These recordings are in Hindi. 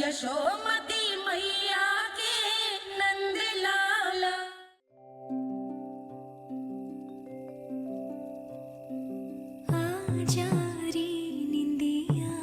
यशोमती मैया के नंद लाला। आजा रे निंदिया,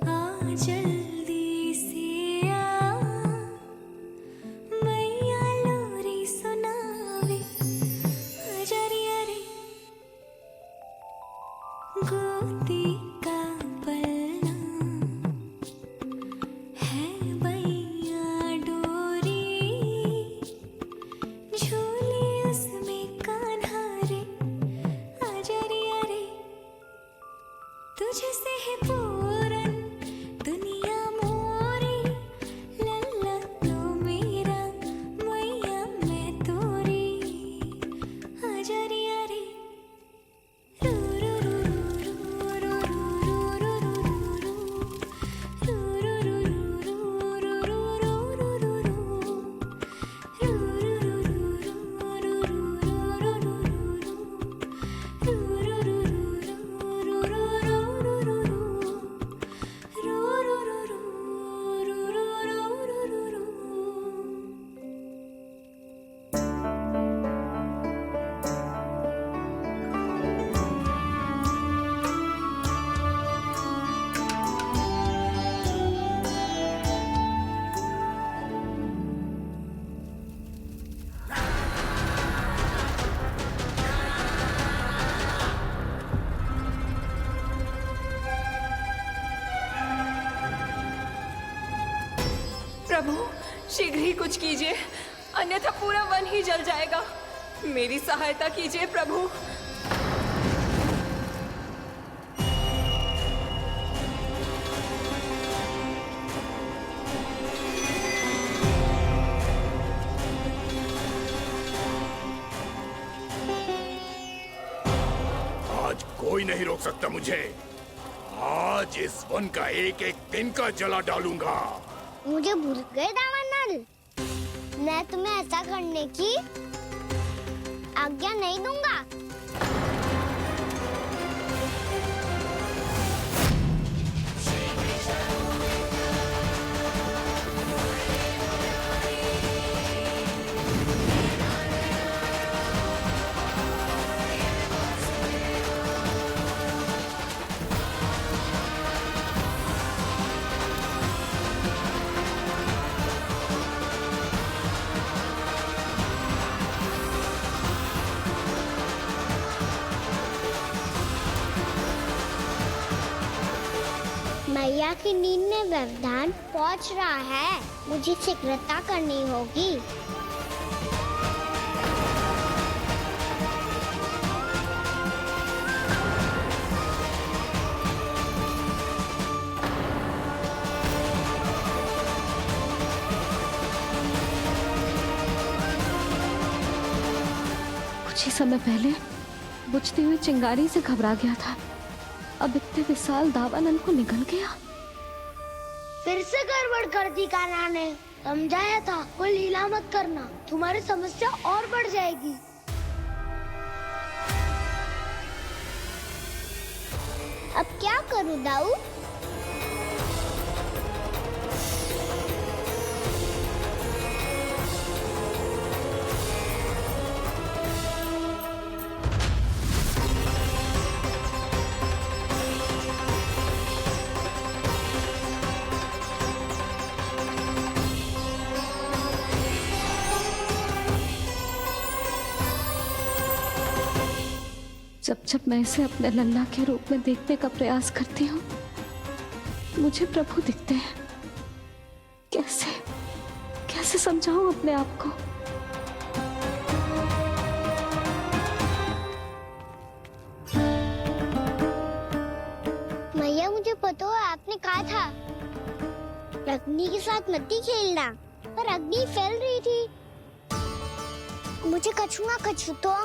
आ जल्दी से आ, मैया लोरी सुनावे। आजा रे अरे गोदी का पलना है बैया डोरी, झूले उसमें कान्हा रे। आजा रे अरे तुझसे है पूरन दुनिया मोरी, लल्ला तो मेरा मैया मैं तोरी। आजा रे अरे रू रू रू रू रू रू प्रभु शीघ्र ही कुछ कीजिए, अन्यथा पूरा वन ही जल जाएगा। मेरी सहायता कीजिए प्रभु। आज कोई नहीं रोक सकता मुझे। आज इस वन का एक एक दिन का जला डालूंगा। मुझे भूल गए दामानल, मैं तुम्हें ऐसा करने की आज्ञा नहीं दूंगा। मैया की नींद में व्यवधान पहुंच रहा है, मुझे शीघ्रता करनी होगी। कुछ ही समय पहले बुझती हुई चिंगारी से घबरा गया था, अब इतने विशाल दावानल को निगल गया। फिर से गड़बड़ कर दी कान्हा ने। समझाया था कोई लीला मत करना, तुम्हारी समस्या और बढ़ जाएगी। अब क्या करूं दाऊ? जब जब मैं इसे अपने लल्ला के रूप में देखने का प्रयास करती हूँ, मुझे प्रभु दिखते हैं। कैसे कैसे समझाऊं अपने आप को? मैया मुझे पता है आपने कहा था अग्नि के साथ मत ही खेलना, पर अग्नि फैल रही थी। मुझे कछु ना कछु तो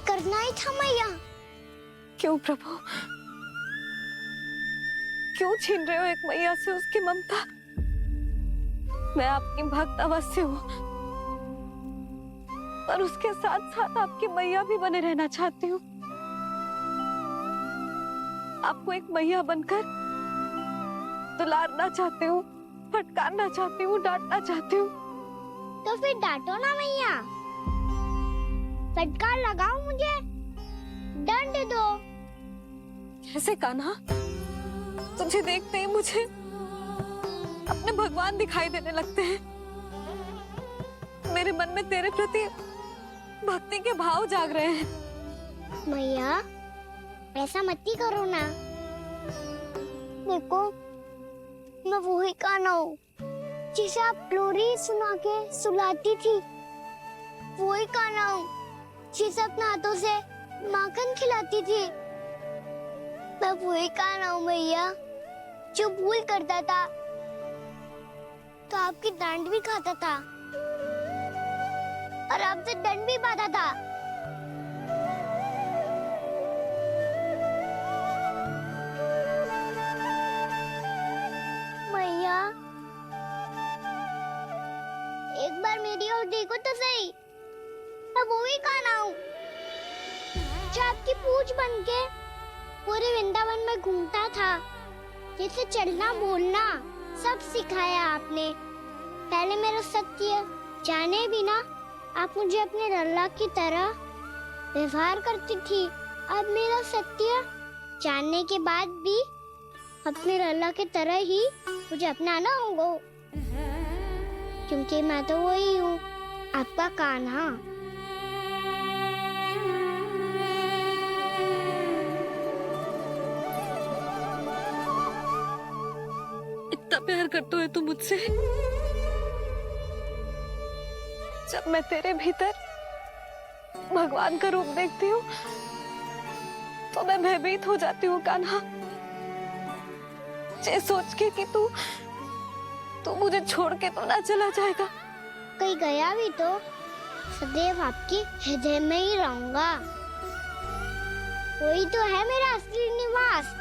करना ही था मैया। क्यों प्रभु, क्यों छीन रहे हो एक मैया से उसकी ममता? मैं आपकी भक्त अवश्य हूँ, पर उसके साथ साथ आपकी मैया भी बने रहना चाहती हूँ। आपको एक मैया बनकर दुलारना चाहती हूँ, फटकारना चाहती हूँ, डांटना चाहती हूँ। तो फिर डांटो ना मैया, फटकार लगाओ मुझे, दंड दो। कैसे कान्हा? तुझे देखते ही मुझे अपने भगवान दिखाई देने लगते हैं। मेरे मन में तेरे प्रति भक्ति के भाव जाग रहे हैं। मैया ऐसा मत ही करो ना। देखो मैं वही कान्हा हूँ जिसे आप लोरी सुना के सुलाती थी। वही कान्हा हूँ जिसे अपने हाथों से माखन खिलाती थी। मैं वही कान्हा हूँ मैया जो भूल करता था तो आपकी डांट भी खाता था और आपसे दंड भी पाता था। मैया एक बार मेरी ओर देखो तो सही। मैं वो ही कान्हा हूँ जो आपकी पूंछ बन के पूरे वृंदावन में घूमता था। जैसे चलना बोलना सब सिखाया आपने। पहले मेरा सत्य जाने भी ना आप मुझे अपने लल्ला की तरह व्यवहार करती थी। अब मेरा सत्य जानने के बाद भी अपने लल्ला की तरह ही मुझे अपनाना होगा, क्योंकि मैं तो वही हूँ, आपका कान्हा। इतना प्यार करते हो तुम मुझसे? जब मैं तेरे भीतर भगवान का रूप देखती हूँ तो मैं भयभीत हो जाती हूँ कान्हा। ये सोच के कि तू मुझे छोड़ के तो ना चला जाएगा। कहीं गया भी तो सदैव आपके हृदय में ही रहूंगा। वही तो है मेरा असली निवास।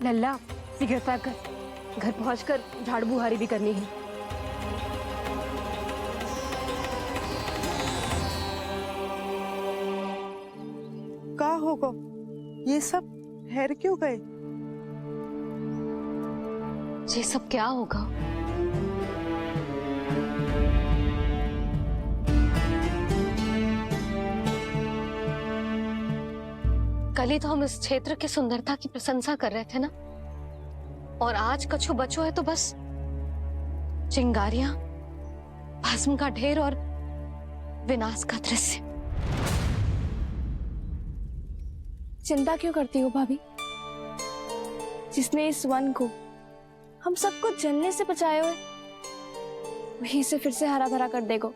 लल्ला सिगरेट पैक कर, घर पहुंचकर झाड़ बुहारी भी करनी है। का होगा? ये सब ठहर क्यों गए? ये सब क्या होगा? कल ही तो हम इस क्षेत्र की सुंदरता की प्रशंसा कर रहे थे ना, और आज कछु बचो है तो बस चिंगारियां, भस्म का ढेर और विनाश का दृश्य। चिंता क्यों करती हो भाभी? जिसने इस वन को हम सबको जलने से बचाए हुए, वहीं से फिर से हरा भरा कर देगा।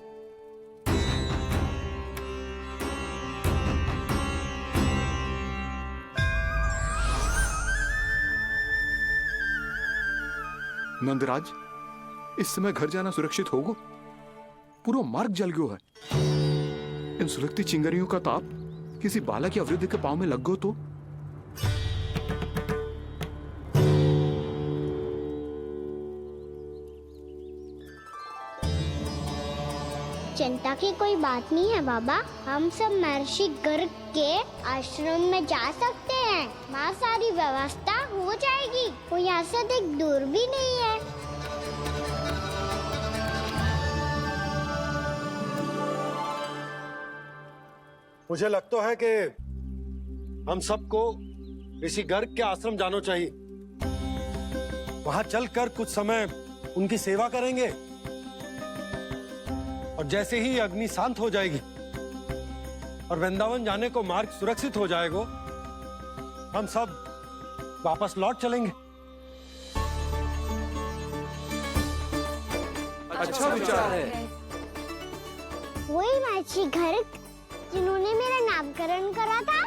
नंदराज, इस समय घर जाना सुरक्षित होगा? पूरा मार्ग जल गयो है। इन सुलगती चिंगारियों का ताप किसी बालक या वृद्ध के पांव में लग गयो तो? चिंता की कोई बात नहीं है बाबा, हम सब महर्षि गर्ग के आश्रम में जा सकते हैं। वहाँ सारी व्यवस्था हो जाएगी, वो यहाँ से अधिक दूर भी नहीं है। मुझे लगता है कि हम सबको ऋषि गर्ग के आश्रम जाना चाहिए। वहां चलकर कुछ समय उनकी सेवा करेंगे और जैसे ही अग्नि शांत हो जाएगी और वृंदावन जाने को मार्ग सुरक्षित हो जाएगा, हम सब वापस लौट चलेंगे। अच्छा विचार है। वही महर्षि गर्ग जिन्होंने मेरा नामकरण करा था।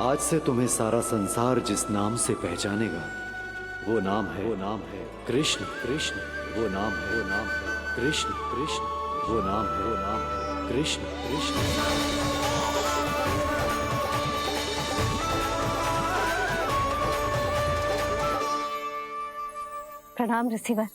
आज से तुम्हें सारा संसार जिस नाम से पहचानेगा वो नाम है कृष्ण। कृष्ण वो नाम है कृष्ण। कृष्ण वो नाम है कृष्ण। कृष्ण प्रणाम ऋषिवर।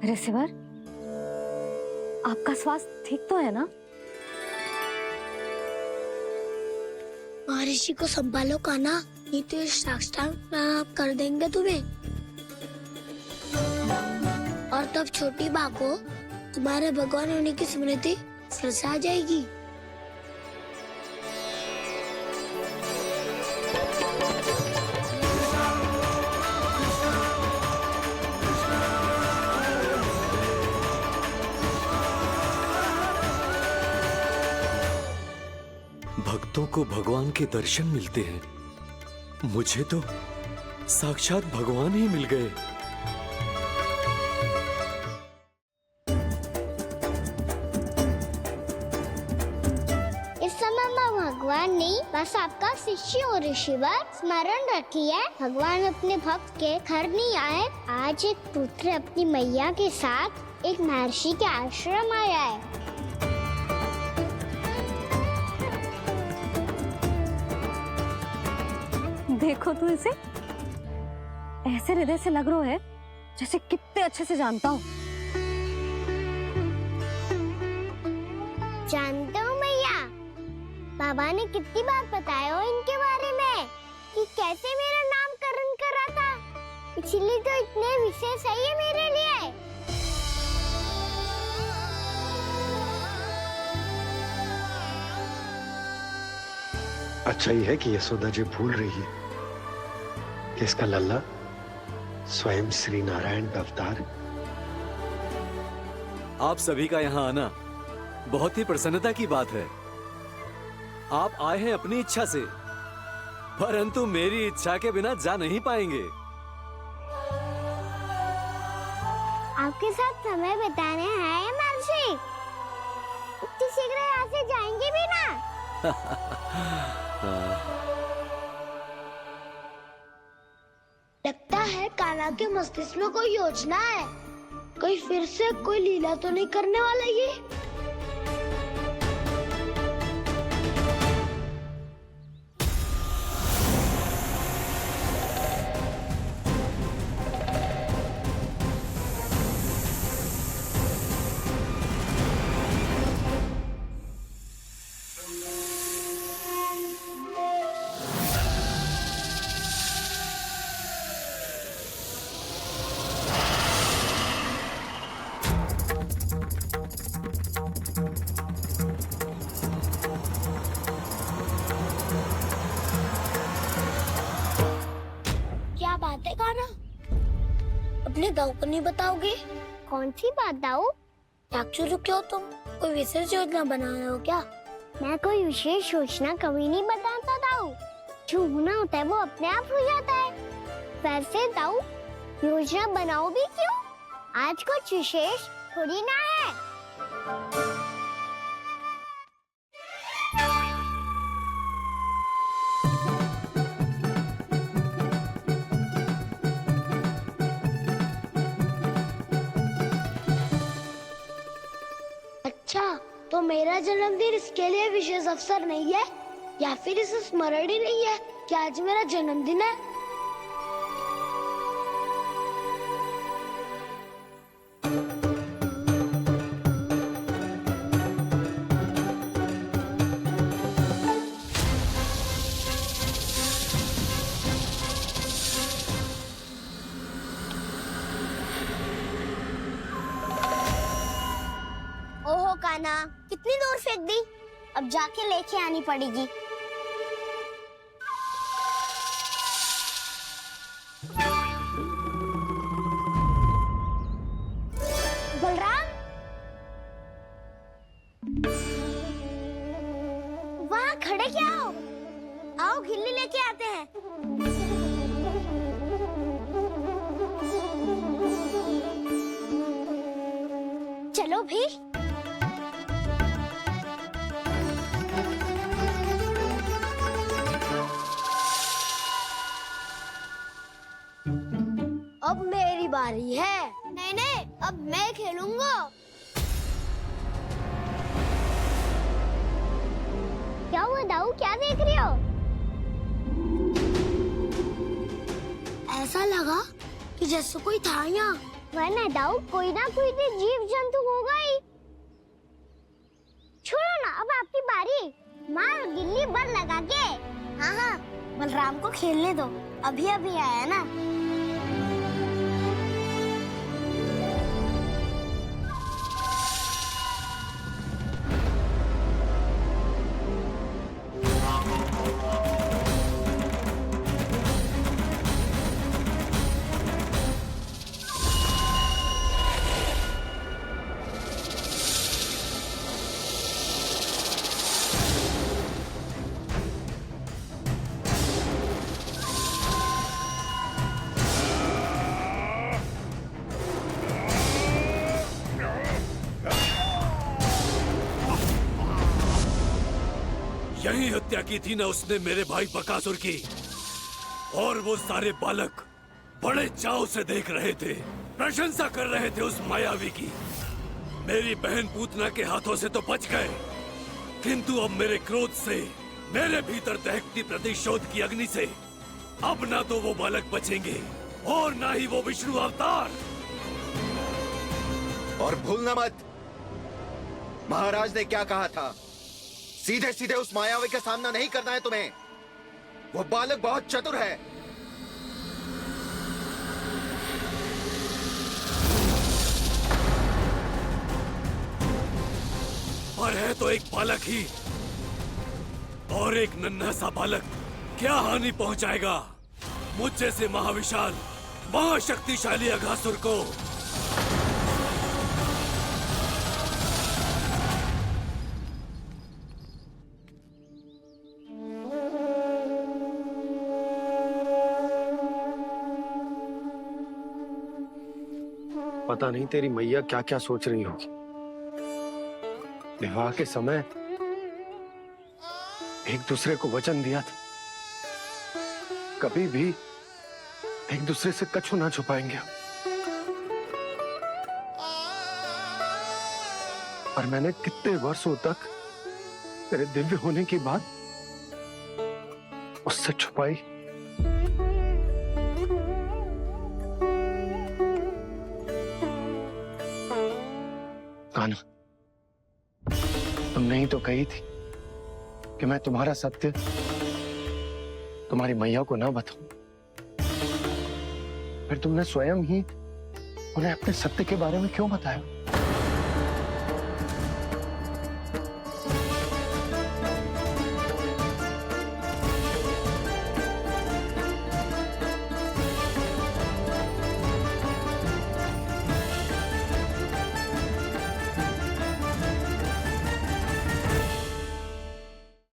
ऋषिवर, आपका स्वास्थ्य ठीक तो है ना? महर्षि को संभालो कान्हा, नहीं तो ये साष्टांग प्रणाम कर देंगे तुम्हें। और तब छोटी बा को तुम्हारे भगवान होने की स्मृति फिर से आ जाएगी। भक्तों को भगवान के दर्शन मिलते हैं। मुझे तो साक्षात भगवान ही मिल गए। इस समय मैं भगवान नहीं, बस आपका शिष्य हूँ ऋषिवर। स्मरण रखिए, भगवान अपने भक्त के घर नहीं आए। आज एक पुत्र अपनी मैया के साथ एक महर्षि के आश्रम आया है। देखो तू इसे, ऐसे हृदय से लग रहा है जैसे कितने अच्छे से जानता हूँ। जानते हो मैया, बाबा ने कितनी बार बताया हो इनके बारे में कि कैसे मेरा नामकरण करा था, इसीलिए तो इतने विशेष है ये मेरे लिए। अच्छा ही है कि यशोदा जी भूल रही है कि इसका लल्ला स्वयं श्री नारायण का अवतार है। आप सभी का यहाँ आना बहुत ही प्रसन्नता की बात है। आप आए हैं अपनी इच्छा से, परंतु मेरी इच्छा के बिना जा नहीं पाएंगे। आपके साथ समय बिताने आए हैं महर्षि, इतनी शीघ्र यहाँ से जाएंगे भी ना? लगता है कान्हा के मस्तिष्क में कोई योजना है। कोई फिर से कोई लीला तो नहीं करने वाला ये। क्या बात है कान्हा? अपने दाऊ को नहीं बताओगे? कौन सी बात दाऊ? चुप क्यों तुम? कोई विशेष योजना बना रहे हो क्या? मैं कोई विशेष योजना कभी नहीं बताता दाऊ। जो होना होता है वो अपने आप हो जाता है। वैसे दाऊ योजना बनाओ भी क्यों? आज कुछ विशेष थोड़ी ना है। अच्छा, तो मेरा जन्मदिन इसके लिए विशेष अवसर नहीं है या फिर इसे स्मरण ही नहीं है कि आज मेरा जन्मदिन है? ओहो कान्हा, कितनी दूर फेंक दी? अब जाके लेके आनी पड़ेगी। बलराम, वहाँ खड़े क्या हो? आओ खिल्ली लेके आते हैं। चलो भी। अब मेरी बारी है। नहीं नहीं, अब मैं खेलूंगा। क्या हुआ दाऊ, क्या देख रही हो? ऐसा लगा कि जैसे कोई था यहाँ। वरना दाऊ कोई ना कोई तो जीव जंतु होगा ही। छोड़ो ना, अब आपकी बारी। मार गिल्ली बल लगा के। हाँ हाँ, बलराम को खेलने दो, अभी अभी आया ना। यही हत्या की थी ना उसने मेरे भाई बकासुर की। और वो सारे बालक बड़े चाव से देख रहे थे, प्रशंसा कर रहे थे उस मायावी की। मेरी बहन पूतना के हाथों से तो बच गए, किंतु अब मेरे क्रोध से, मेरे भीतर दहकती प्रतिशोध की अग्नि से अब ना तो वो बालक बचेंगे और ना ही वो विष्णु अवतार। और भूलना मत, महाराज ने क्या कहा था। सीधे सीधे उस मायावी का सामना नहीं करना है तुम्हें। वो बालक बहुत चतुर है। पर है तो एक बालक ही, और एक नन्हा सा बालक क्या हानि पहुंचाएगा मुझ जैसे महाविशाल महाशक्तिशाली अघासुर को। पता नहीं तेरी मैया क्या क्या सोच रही होगी। विवाह के समय एक दूसरे को वचन दिया था, कभी भी एक दूसरे से कछु ना छुपाएंगे। और मैंने कितने वर्षों तक तेरे दिव्य होने की बात उससे छुपाई। कान्हा, तुमने ही तो कही थी कि मैं तुम्हारा सत्य तुम्हारी मैया को ना बताऊं। फिर तुमने स्वयं ही उन्हें अपने सत्य के बारे में क्यों बताया?